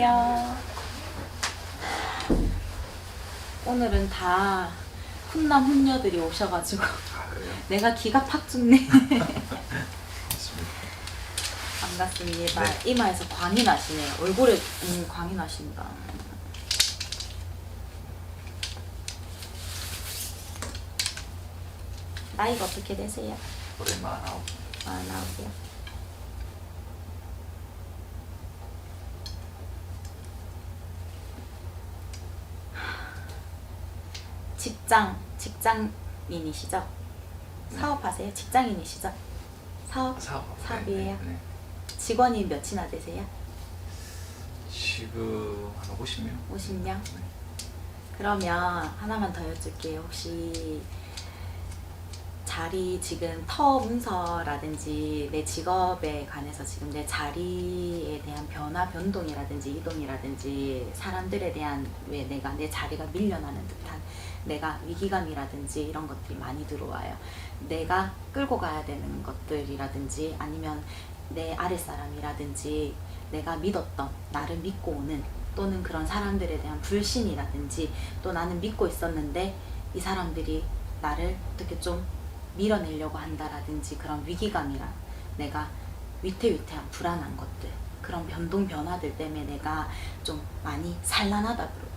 안녕하세요. 오늘은 다 훈남 훈녀들이 오셔가지고 그래요? 내가 기가 팍 죽네. 맞습니다. 반갑습니다. 네. 이마에서 광이 나시네요. 얼굴에 광이 나신다. 나이가 어떻게 되세요? 올해 49. 나오세요. 직장인이시죠? 네. 사업하세요? 직장인이시죠? 사업이에요? 네. 직원이 몇이나 되세요? 지금 한 50명? 50명? 네. 그러면 하나만 더 여쭐게요. 혹시 자리 지금 터 문서라든지 내 직업에 관해서 지금 내 자리에 대한 변화, 변동이라든지 이동이라든지 사람들에 대한 왜 내가 내 자리가 밀려나는 듯한 내가 위기감이라든지 이런 것들이 많이 들어와요. 내가 끌고 가야 되는 것들이라든지 아니면 내 아랫사람이라든지 내가 믿었던 나를 믿고 오는 또는 그런 사람들에 대한 불신이라든지 또 나는 믿고 있었는데 이 사람들이 나를 어떻게 좀 밀어내려고 한다라든지 그런 위기감이랑 내가 위태위태한 불안한 것들 그런 변동 변화들 때문에 내가 좀 많이 산란하다 그러거든요.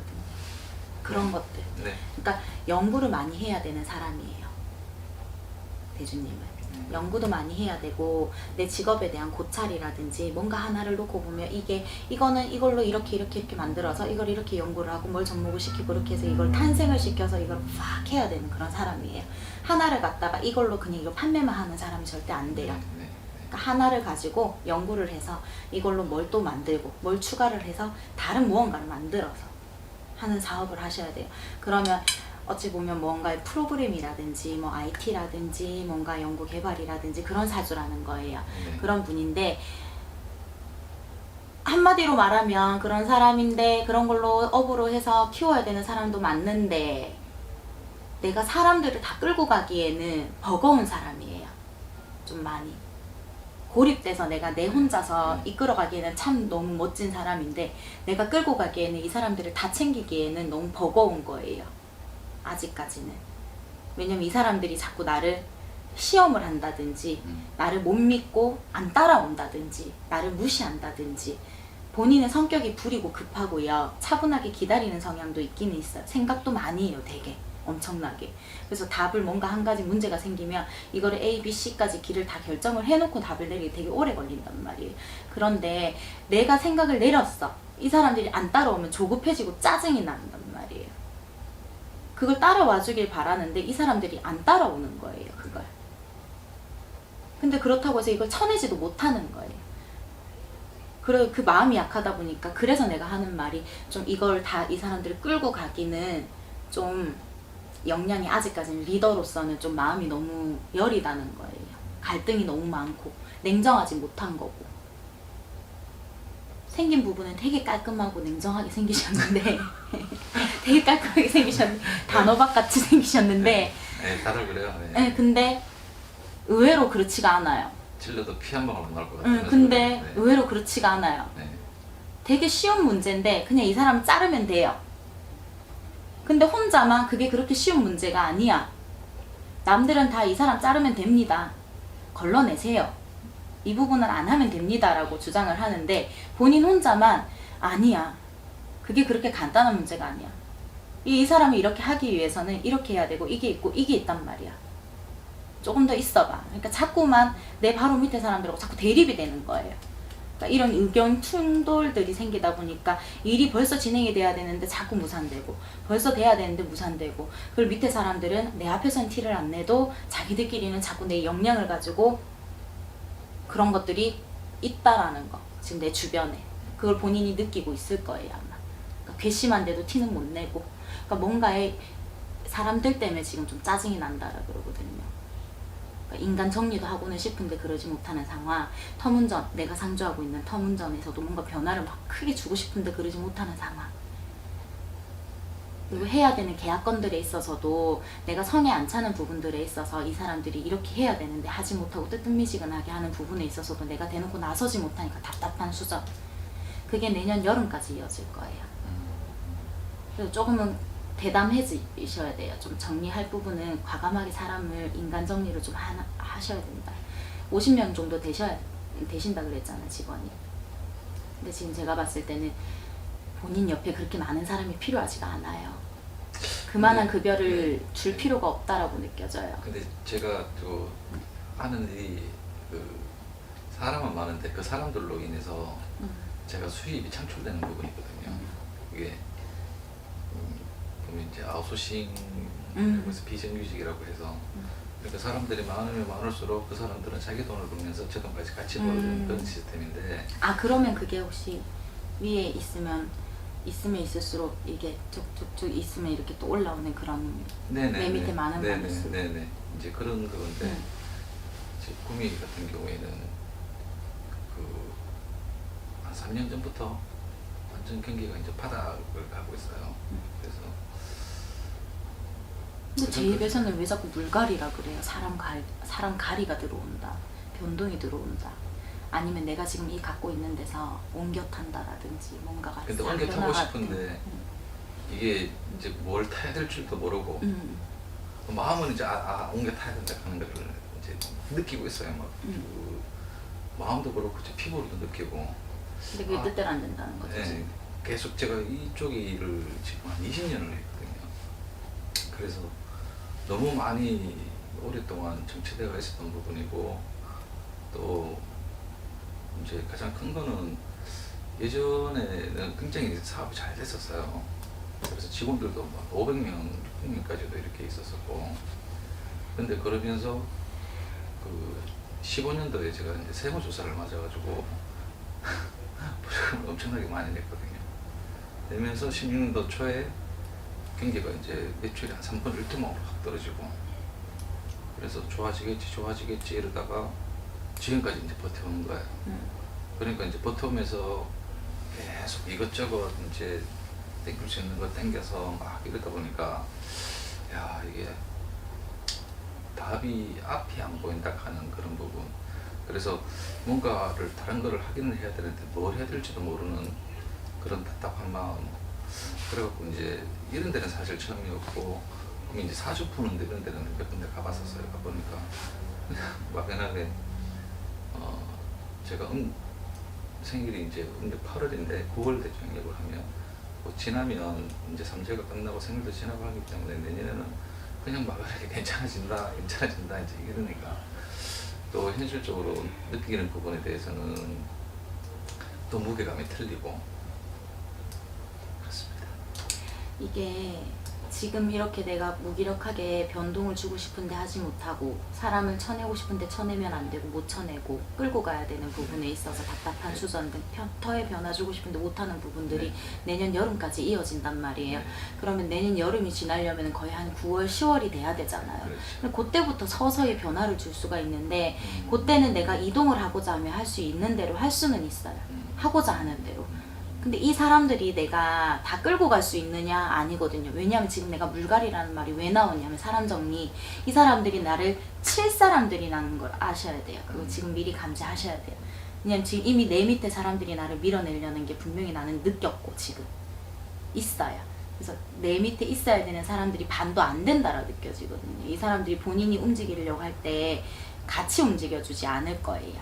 그런 것들. 네. 그러니까 연구를 많이 해야 되는 사람이에요. 대주님은. 연구도 많이 해야 되고 내 직업에 대한 고찰이라든지 뭔가 하나를 놓고 보면 이거는 이걸로 이렇게 만들어서 이걸 이렇게 연구를 하고 뭘 접목을 시키고 이렇게 해서 이걸 탄생을 시켜서 이걸 팍 해야 되는 그런 사람이에요. 하나를 갖다가 이걸로 그냥 이거 판매만 하는 사람이 절대 안 돼요. 네. 그러니까 하나를 가지고 연구를 해서 이걸로 뭘 또 만들고 뭘 추가를 해서 다른 무언가를 만들어서 하는 사업을 하셔야 돼요. 그러면 어찌 보면 뭔가의 프로그램이라든지 뭐 IT라든지 뭔가 연구 개발이라든지 그런 사주라는 거예요. 네. 그런 분인데 한마디로 말하면 그런 사람인데 그런 걸로 업으로 해서 키워야 되는 사람도 맞는데 내가 사람들을 다 끌고 가기에는 버거운 사람이에요. 좀 많이 고립돼서 내가 내 혼자서 이끌어 가기에는 참 너무 멋진 사람인데 내가 끌고 가기에는 이 사람들을 다 챙기기에는 너무 버거운 거예요. 아직까지는. 왜냐면 이 사람들이 자꾸 나를 시험을 한다든지 나를 못 믿고 안 따라온다든지 나를 무시한다든지 본인의 성격이 부리고 급하고요. 차분하게 기다리는 성향도 있기는 있어요. 생각도 많이 해요. 되게 엄청나게. 그래서 답을 뭔가 한 가지 문제가 생기면 이거를 A, B, C까지 길을 다 결정을 해놓고 답을 내리기 되게 오래 걸린단 말이에요. 그런데 내가 생각을 내렸어. 이 사람들이 안 따라오면 조급해지고 짜증이 난단 말이에요. 그걸 따라와 주길 바라는데 이 사람들이 안 따라오는 거예요. 그걸. 근데 그렇다고 해서 이걸 쳐내지도 못하는 거예요. 그래 그 마음이 약하다 보니까 그래서 내가 하는 말이 좀 이걸 다 이 사람들을 끌고 가기는 좀 역량이 아직까지는 리더로서는 좀 마음이 너무 여리다는 거예요. 갈등이 너무 많고 냉정하지 못한 거고 생긴 부분은 되게 깔끔하고 냉정하게 생기셨는데 되게 깔끔하게 생기셨는데 단호박같이 생기셨는데 네, 다들 그래요. 네. 네, 근데 의외로 그렇지가 않아요. 찔러도 피 한 방울 못 날 것 같아요. 근데 네. 의외로 그렇지가 않아요. 네. 되게 쉬운 문제인데 그냥 이 사람 자르면 돼요. 근데 혼자만 그게 그렇게 쉬운 문제가 아니야. 남들은 다 이 사람 자르면 됩니다. 걸러내세요. 이 부분은 안 하면 됩니다 라고 주장을 하는데 본인 혼자만 아니야. 그게 그렇게 간단한 문제가 아니야. 이 사람이 이렇게 하기 위해서는 이렇게 해야 되고 이게 있고 이게 있단 말이야. 조금 더 있어봐. 그러니까 자꾸만 내 바로 밑에 사람들하고 자꾸 대립이 되는 거예요. 그러니까 이런 의견 충돌들이 생기다 보니까 일이 벌써 진행이 돼야 되는데 자꾸 무산되고 벌써 돼야 되는데 무산되고 그리고 밑에 사람들은 내 앞에서는 티를 안 내도 자기들끼리는 자꾸 내 역량을 가지고 그런 것들이 있다라는 거. 지금 내 주변에. 그걸 본인이 느끼고 있을 거예요 아마. 그러니까 괘씸한데도 티는 못 내고 그러니까 뭔가에 사람들 때문에 지금 좀 짜증이 난다라 그러거든요. 인간 정리도 하고는 싶은데 그러지 못하는 상황. 터문전, 내가 상주하고 있는 터문전에서도 뭔가 변화를 막 크게 주고 싶은데 그러지 못하는 상황. 그리고 해야 되는 계약건들에 있어서도 내가 성에 안 차는 부분들에 있어서 이 사람들이 이렇게 해야 되는데 하지 못하고 뜨뜻미지근하게 하는 부분에 있어서도 내가 대놓고 나서지 못하니까 답답한 수저. 그게 내년 여름까지 이어질 거예요. 그래서 조금은 대담해지셔야 돼요. 좀 정리할 부분은 과감하게 사람을 인간 정리를 좀 하셔야 됩니다. 50명 정도 되신다 그랬잖아, 직원이. 근데 지금 제가 봤을 때는 본인 옆에 그렇게 많은 사람이 필요하지가 않아요. 그만한 네. 급여를 네. 줄 필요가 없다라고 느껴져요. 근데 제가 또 하는 일이 그 사람은 많은데 그 사람들로 인해서 제가 수입이 창출되는 부분이 있거든요. 그게 보면 이제 아웃소싱 그래서 비정규직이라고 해서 그러니까 사람들이 많으면 많을수록 그 사람들은 자기 돈을 벌면서 제 돈까지 같이 벌는 그런 시스템인데 아, 그러면 그게 혹시 위에 있으면 있을수록 이게 쭉쭉쭉 있으면 이렇게 또 올라오는 그런 내 밑에 많은 반수. 네네 이제 그런 건데 제 꿈이 같은 경우에는 그 한 3년 전부터 완전 경기가 이제 바닥을 가고 있어요. 그래서 근데 제 입에서는 왜 자꾸 물갈이라 그래요? 사람 가리가 들어온다, 변동이 들어온다. 아니면 내가 지금 이 갖고 있는 데서 옮겨 탄다라든지 뭔가가 근데 옮겨 타고 싶은데 이게 이제 뭘 타야 될 줄도 모르고 마음은 이제 옮겨 타야 된다 하는 거를 이제 느끼고 있어요. 막 그 마음도 그렇고 제 피부로도 느끼고. 근데 그게 뜻대로 안 된다는 거죠. 네, 계속 제가 이쪽 일을 지금 한 20년을 했거든요. 그래서 너무 많이 오랫동안 정체되어 있었던 부분이고 또 이제 가장 큰 거는 예전에는 굉장히 사업이 잘 됐었어요. 그래서 직원들도 막 500명, 600명까지도 이렇게 있었었고 근데 그러면서 그 15년도에 제가 이제 세무조사를 맞아가지고 보조금을 엄청나게 많이 냈거든요. 내면서 16년도 초에 경기가 이제 매출이 한 3분의 1토막으로 확 떨어지고 그래서 좋아지겠지 이러다가 지금까지 이제 버텨오는 거예요. 그러니까 이제 버텨오면서 계속 이것저것 이제 땡길 수 있는 거 땡겨서 막 이러다 보니까 야 이게 답이 앞이 안 보인다 하는 그런 부분. 그래서 뭔가를 다른 거를 하기는 해야 되는데 뭘 해야 될지도 모르는 그런 답답한 마음. 그래갖고 이제 이런 데는 사실 처음이었고 그럼 이제 사주 푸는데 이런 데는 몇 군데 가봤었어요. 가보니까 막연하게 제가 생일이 이제 음력 8월인데 9월 대충이라고 하면 뭐 지나면 이제 삼재가 끝나고 생일도 지나고 하기 때문에 내년에는 그냥 막연하게 괜찮아진다 이제 이러니까 또 현실적으로 느끼는 부분에 대해서는 또 무게감이 틀리고 그렇습니다. 이게 지금 이렇게 내가 무기력하게 변동을 주고 싶은데 하지 못하고 사람을 쳐내고 싶은데 쳐내면 안 되고 못 쳐내고 끌고 가야 되는 부분에 있어서 답답한 수전 등 터에 변화 주고 싶은데 못하는 부분들이 내년 여름까지 이어진단 말이에요. 그러면 내년 여름이 지나려면 거의 한 9월, 10월이 돼야 되잖아요. 근데 그때부터 서서히 변화를 줄 수가 있는데 그때는 내가 이동을 하고자 하면 할 수 있는 대로 할 수는 있어요. 하고자 하는 대로. 근데 이 사람들이 내가 다 끌고 갈 수 있느냐? 아니거든요. 왜냐하면 지금 내가 물갈이라는 말이 왜 나오냐면 사람 정리. 이 사람들이 나를 칠 사람들이라는 걸 아셔야 돼요. 그거 지금 미리 감지하셔야 돼요. 왜냐면 지금 이미 내 밑에 사람들이 나를 밀어내려는 게 분명히 나는 느꼈고 지금 있어요. 그래서 내 밑에 있어야 되는 사람들이 반도 안 된다라 느껴지거든요. 이 사람들이 본인이 움직이려고 할 때 같이 움직여주지 않을 거예요.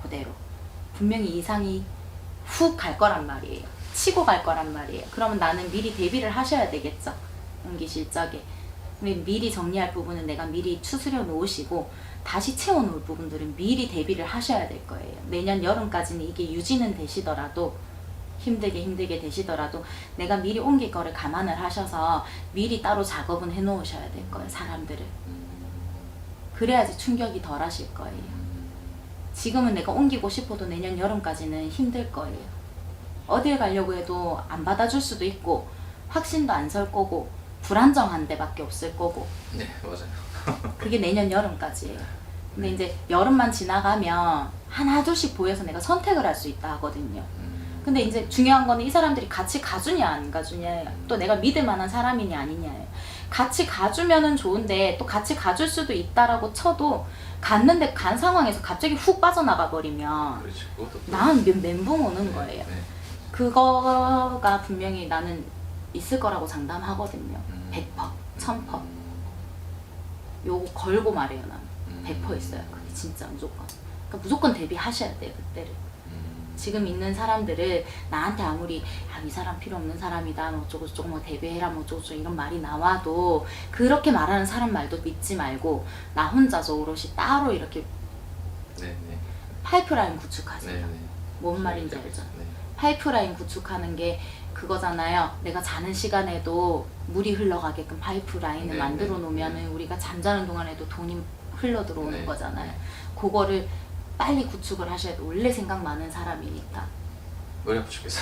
그대로. 분명히 이상이 훅 갈 거란 말이에요. 치고 갈 거란 말이에요. 그러면 나는 미리 대비를 하셔야 되겠죠. 연기 실적에. 미리 정리할 부분은 내가 미리 추스려 놓으시고 다시 채워놓을 부분들은 미리 대비를 하셔야 될 거예요. 내년 여름까지는 이게 유지는 되시더라도 힘들게 되시더라도 내가 미리 옮길 거를 감안을 하셔서 미리 따로 작업은 해놓으셔야 될 거예요. 사람들을. 그래야지 충격이 덜 하실 거예요. 지금은 내가 옮기고 싶어도 내년 여름까지는 힘들 거예요. 어딜 가려고 해도 안 받아줄 수도 있고 확신도 안 설 거고 불안정한 데밖에 없을 거고 네 맞아요. 그게 내년 여름까지예요. 근데 이제 여름만 지나가면 하나 둘씩 보여서 내가 선택을 할 수 있다 하거든요. 근데 이제 중요한 거는 이 사람들이 같이 가주냐 안 가주냐예요. 또 내가 믿을 만한 사람이냐 아니냐예요. 같이 가주면은 좋은데 또 같이 가줄 수도 있다라고 쳐도 갔는데 간 상황에서 갑자기 훅 빠져나가 버리면 그렇지. 그것도 또 난 멘붕 오는 거예요. 그거가 분명히 나는 있을 거라고 장담하거든요. 100%, 1000%. 요거 걸고 말해요. 나는 100% 있어요. 그게 진짜 무조건. 그러니까 무조건 대비하셔야 돼요. 그때를. 지금 있는 사람들을 나한테 아무리 이 사람 필요 없는 사람이다 뭐 어쩌고저쩌고 뭐 대비해라 뭐 어쩌고저쩌고 이런 말이 나와도 그렇게 말하는 사람 말도 믿지 말고 나 혼자서 오롯이 따로 이렇게 네네. 파이프라인 구축하세요. 네네. 뭔 말인지 알죠? 네. 파이프라인 구축하는 게 그거잖아요. 내가 자는 시간에도 물이 흘러가게끔 파이프라인을 네, 만들어 네, 놓으면은 우리가 잠자는 동안에도 돈이 흘러 들어오는 네, 거잖아요. 네. 그거를 빨리 구축을 하셔야 돼. 원래 생각 많은 사람이니까. 머리 아파 죽겠어.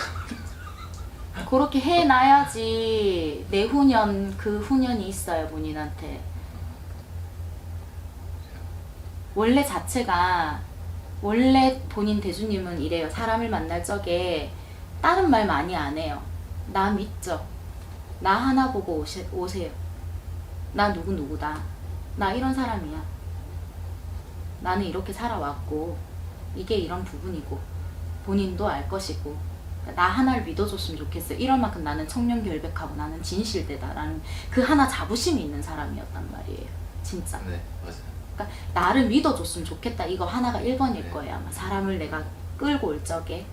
그렇게 해놔야지 내후년 그 후년이 있어요. 본인한테. 원래 자체가 원래 본인 대주님은 이래요. 사람을 만날 적에 다른 말 많이 안 해요. 나 믿죠. 나 하나 보고 오세요. 나 누구다. 나 이런 사람이야. 나는 이렇게 살아왔고 이게 이런 부분이고 본인도 알 것이고 나 하나를 믿어줬으면 좋겠어요. 이럴 만큼 나는 청렴결백하고 나는 진실되다라는 그 하나 자부심이 있는 사람이었단 말이에요. 진짜. 네, 맞아요. 그러니까 나를 믿어줬으면 좋겠다. 이거 하나가 1번일 네. 거예요. 아마 사람을 내가 끌고 올 적에.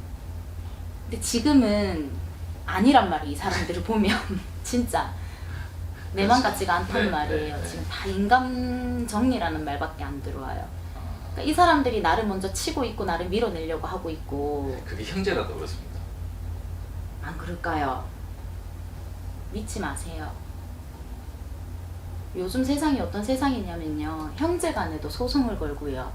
근데 지금은 아니란 말이 이 사람들을 보면 진짜 내 맘 같지가 않단 네, 말이에요. 네, 네. 지금 다 인간 정리라는 말밖에 안 들어와요. 그러니까 이 사람들이 나를 먼저 치고 있고 나를 밀어내려고 하고 있고 그게 형제라도 그렇습니다. 안 그럴까요? 믿지 마세요. 요즘 세상이 어떤 세상이냐면요. 형제간에도 소송을 걸고요.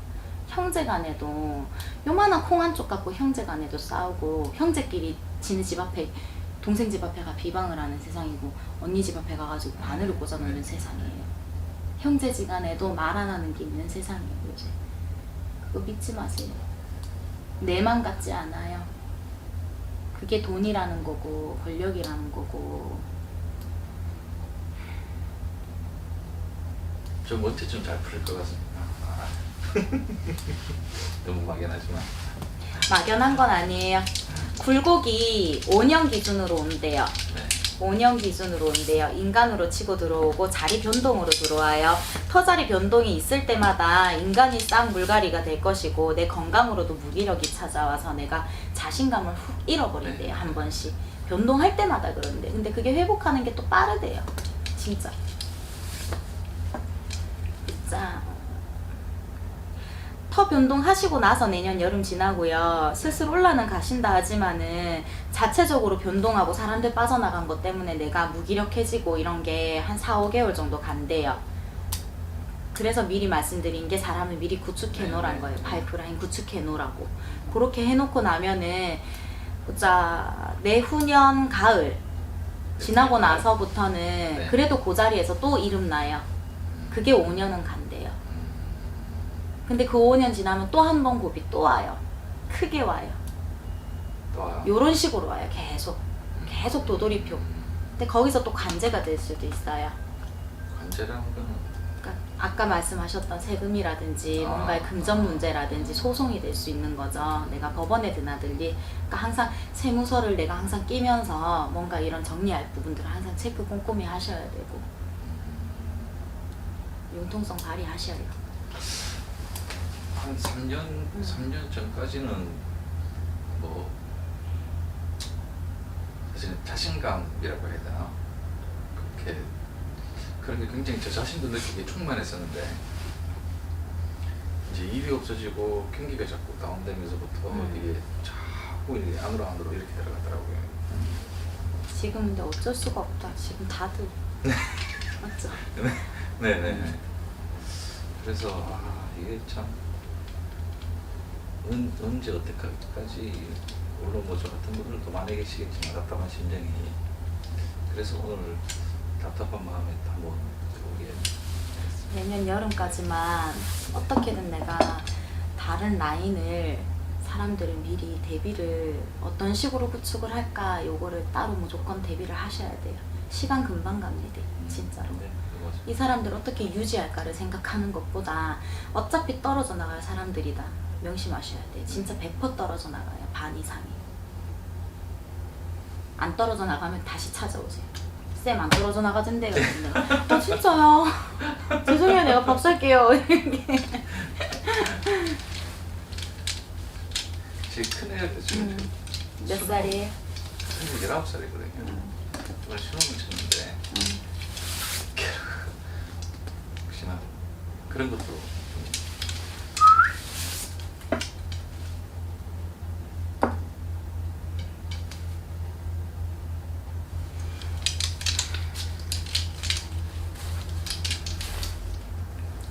형제간에도 요만한 콩 한 쪽 갖고 형제간에도 싸우고 형제끼리 지네 집 앞에 동생 집 앞에 가 비방을 하는 세상이고 언니 집 앞에 가가지고 바늘을 꽂아놓는 네. 세상이에요. 형제지간에도 말 안 하는 게 있는 세상이에요. 요새. 그거 믿지 마세요. 내 맘 같지 않아요. 그게 돈이라는 거고 권력이라는 거고. 좀 언제쯤 잘 풀릴 것 같습니다. 너무 막연하지만. 막연한 건 아니에요. 굴곡이 5년 기준으로 온대요. 네. 5년 기준으로 온대요. 인간으로 치고 들어오고 자리 변동으로 들어와요. 터자리 변동이 있을 때마다 인간이 싹 물갈이가 될 것이고 내 건강으로도 무기력이 찾아와서 내가 자신감을 훅 잃어버린대요. 네. 한 번씩. 변동할 때마다 그런데 근데 그게 회복하는 게 또 빠르대요. 진짜. 진짜. 터 변동하시고 나서 내년 여름 지나고요. 슬슬 올라는 가신다 하지만은 자체적으로 변동하고 사람들 빠져나간 것 때문에 내가 무기력해지고 이런 게 한 4, 5개월 정도 간대요. 그래서 미리 말씀드린 게 사람을 미리 구축해 놓으란 거예요. 파이프라인 구축해 놓으라고. 그렇게 해놓고 나면은 보자 내후년 가을 지나고 나서부터는 네. 그래도 그 자리에서 또 이름 나요. 그게 5년은 간대요. 근데 그 5년 지나면 또 한 번 고비 또 와요. 크게 와요. 또 와요. 요런 식으로 와요. 계속 도돌이표. 근데 거기서 또 관제가 될 수도 있어요. 관제라는 거는 그러니까 아까 말씀하셨던 세금이라든지 아. 뭔가의 금전 문제라든지 소송이 될 수 있는 거죠. 내가 법원에 드나들리. 그러니까 항상 세무서를 내가 항상 끼면서 뭔가 이런 정리할 부분들을 항상 체크 꼼꼼히 하셔야 되고 융통성 발휘하셔야 돼요. 한 3년 전까지는 뭐 사실 자신감이라고 해야 되나 그렇게 굉장히 저 자신도 느끼기에 충만했었는데 이제 일이 없어지고 경기가 자꾸 다운되면서부터 이게 자꾸 이게 안으로 이렇게 들어가더라고요. 지금 근데 어쩔 수가 없다. 지금 다들 맞죠? 네네. 그래서 이게 참 언제 어떻게까지 물론 뭐 저 같은 분들도 많이 계시겠지만 답답한 심정이 그래서 오늘 답답한 마음에 한번 오게 내년 여름까지만 어떻게든 내가 다른 라인을 사람들을 미리 대비를 어떤 식으로 구축을 할까 요거를 따로 무조건 대비를 하셔야 돼요. 시간 금방 갑니다. 진짜로. 네, 이 사람들 어떻게 유지할까를 생각하는 것보다 어차피 떨어져 나갈 사람들이다. 명심하셔야 돼. 진짜 100% 떨어져 나가요. 반 이상이. 안 떨어져 나가면 다시 찾아오세요. 쌤 안 떨어져 나가던데요. 진짜요? 죄송해요. 내가 밥 살게요. 제일 큰 애가 지금 몇 살이에요? 19살이거든요. 정말 신혼을 쳤는데 혹시나 그런 것도 좀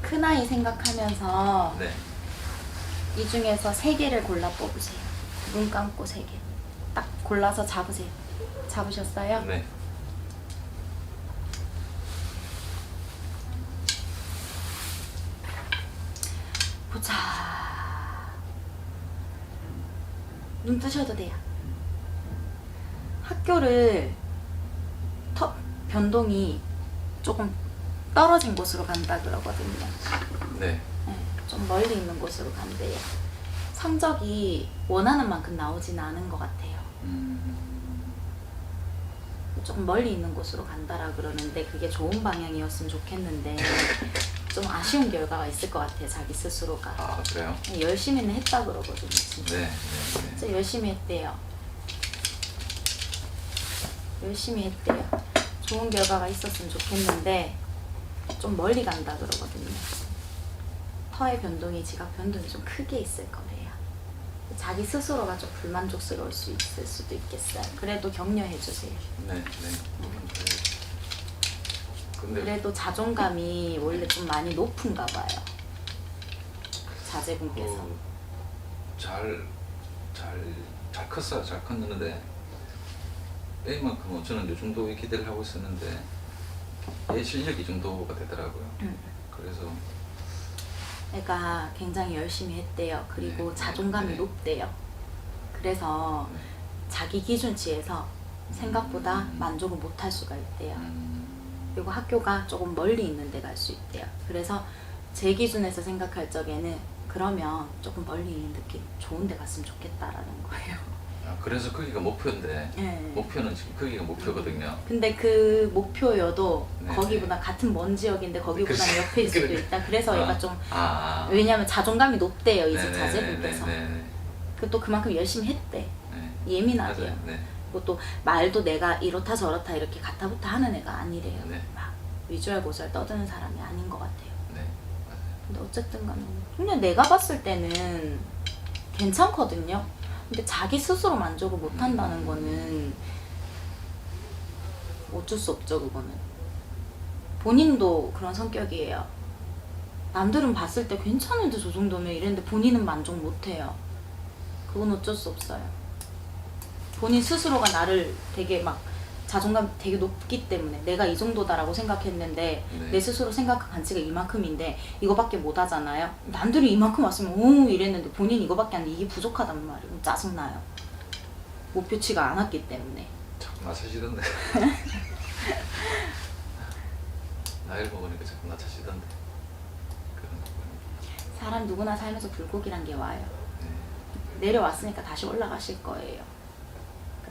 큰아이 생각하면서 네. 이 중에서 3개를 골라 뽑으세요. 눈 감고 3개. 딱 골라서 잡으세요. 잡으셨어요? 네. 보자. 눈 뜨셔도 돼요. 학교를 변동이 조금 떨어진 곳으로 간다 그러거든요. 네. 네, 좀 멀리 있는 곳으로 간대요. 성적이 원하는 만큼 나오지는 않은 것 같아요. 조금 멀리 있는 곳으로 간다라 그러는데 그게 좋은 방향이었으면 좋겠는데 좀 아쉬운 결과가 있을 것 같아요. 자기 스스로가. 아, 그래요? 열심히는 했다 그러거든요. 진짜. 네. 네. 진짜 열심히 했대요. 열심히 했대요. 좋은 결과가 있었으면 좋겠는데 좀 멀리 간다 그러거든요. 터의 변동이 지각 변동이 좀 크게 있을 거래요. 자기 스스로가 좀 불만족스러울 수 있을 수도 있겠어요. 그래도 격려해 주세요. 네. 네. 근데 그래도 자존감이 원래 좀 많이 높은가 봐요. 자제분께서. 잘 컸어요. 잘 컸는데 A만큼은 저는 이 정도의 기대를 하고 있었는데 얘 실력이 이 정도가 되더라고요. 그래서 애가 굉장히 열심히 했대요. 그리고 네, 자존감이 네. 높대요. 그래서 네. 자기 기준치에서 생각보다 만족을 못할 수가 있대요. 그리고 학교가 조금 멀리 있는 데 갈 수 있대요. 그래서 제 기준에서 생각할 적에는 그러면 조금 멀리 있는 느낌 좋은 데 갔으면 좋겠다라는 거예요. 아, 그래서 거기가 목표인데 네. 목표는 지금 거기가 목표거든요. 근데 그 목표여도 네, 거기보다 같은 먼 지역인데 거기보다는 그치. 옆에 있을 수도 그래. 있다. 그래서 얘가 좀 왜냐면 자존감이 높대요. 이제 자제분께서. 또 그만큼 열심히 했대. 예민하대요. 맞아요. 네. 그리고 또 말도 내가 이렇다 저렇다 이렇게 가타부타 하는 애가 아니래요. 네. 막 위주얼고주얼 떠드는 사람이 아닌 것 같아요. 네. 맞아요. 근데 어쨌든 간에 그냥 내가 봤을 때는 괜찮거든요. 근데 자기 스스로 만족을 못한다는 거는 어쩔 수 없죠. 그거는 본인도 그런 성격이에요. 남들은 봤을 때 괜찮은데 저 정도면 이랬는데 본인은 만족 못해요. 그건 어쩔 수 없어요. 본인 스스로가 나를 되게 막 자존감 되게 높기 때문에 내가 이 정도다라고 생각했는데 네. 내 스스로 생각한 가치가 이만큼인데 이거밖에 못 하잖아요. 남들이 이만큼 왔으면 오 이랬는데 본인 이거밖에 안 돼. 이게 부족하단 말이에요. 짜증나요. 목표치가 안 왔기 때문에. 자꾸 나서시던데. 나이를 먹으니까 자꾸 나서시던데. 그런 거 보니까. 사람 누구나 살면서 불고기란 게 와요. 네. 내려왔으니까 다시 올라가실 거예요.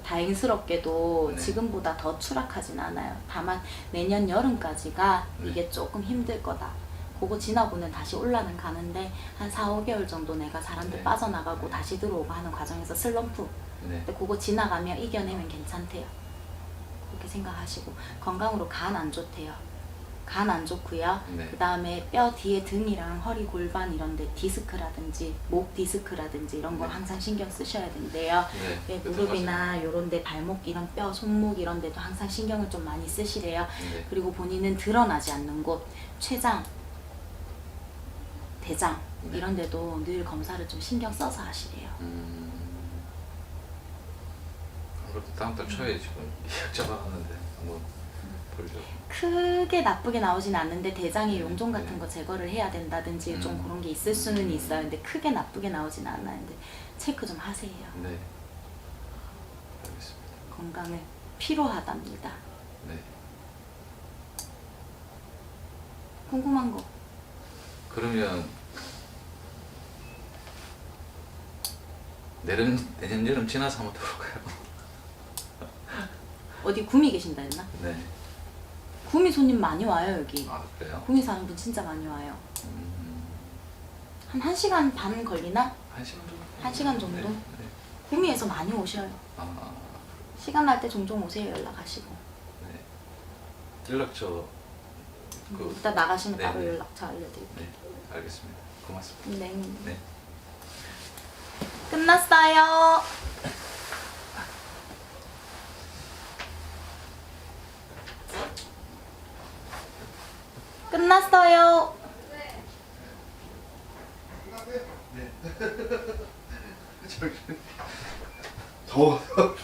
다행스럽게도 네. 지금보다 더 추락하진 않아요. 다만 내년 여름까지가 네. 이게 조금 힘들 거다. 그거 지나고는 다시 올라는 가는데 한 4, 5개월 정도 내가 사람들 네. 빠져나가고 네. 다시 들어오고 하는 과정에서 슬럼프. 네. 근데 그거 지나가면 이겨내면 괜찮대요. 그렇게 생각하시고 건강으로 간 안 좋대요. 간 안 좋고요. 네. 그 다음에 뼈 뒤에 등이랑 허리 골반 이런 데 디스크라든지 목 디스크라든지 이런 거 네. 항상 신경 쓰셔야 된대요. 네. 무릎이나 요런 데 발목 이런 뼈 손목 이런 데도 항상 신경을 좀 많이 쓰시래요. 네. 그리고 본인은 드러나지 않는 곳 췌장, 대장 네. 이런 데도 늘 검사를 좀 신경 써서 하시래요. 그렇고 다음 달 초에 지금 예약 잡아놨는데 한번 보려고. 크게 나쁘게 나오진 않는데 대장에 용종 같은 네. 거 제거를 해야 된다든지 좀 그런 게 있을 수는 있어요. 근데 크게 나쁘게 나오진 않았는데 체크 좀 하세요. 네. 알겠습니다. 건강을 필요하답니다. 네. 궁금한 거 그러면 내년 여름 지나서 한번 들어볼까요? 어디 구미 계신다 했나? 네. 구미 손님 많이 와요 여기. 아 그래요? 구미 사는 분 진짜 많이 와요. 한 1시간 반 걸리나? 1시간 정도? 1시간 정도? 네. 네. 구미에서 많이 오셔요. 아, 시간 날 때 종종 오세요. 연락하시고. 네. 연락처 이따 나가시면 네, 따로 네. 연락처 알려드릴게요. 네, 알겠습니다. 고맙습니다. 네. 네. 끝났어요. 끝났어요. 더워서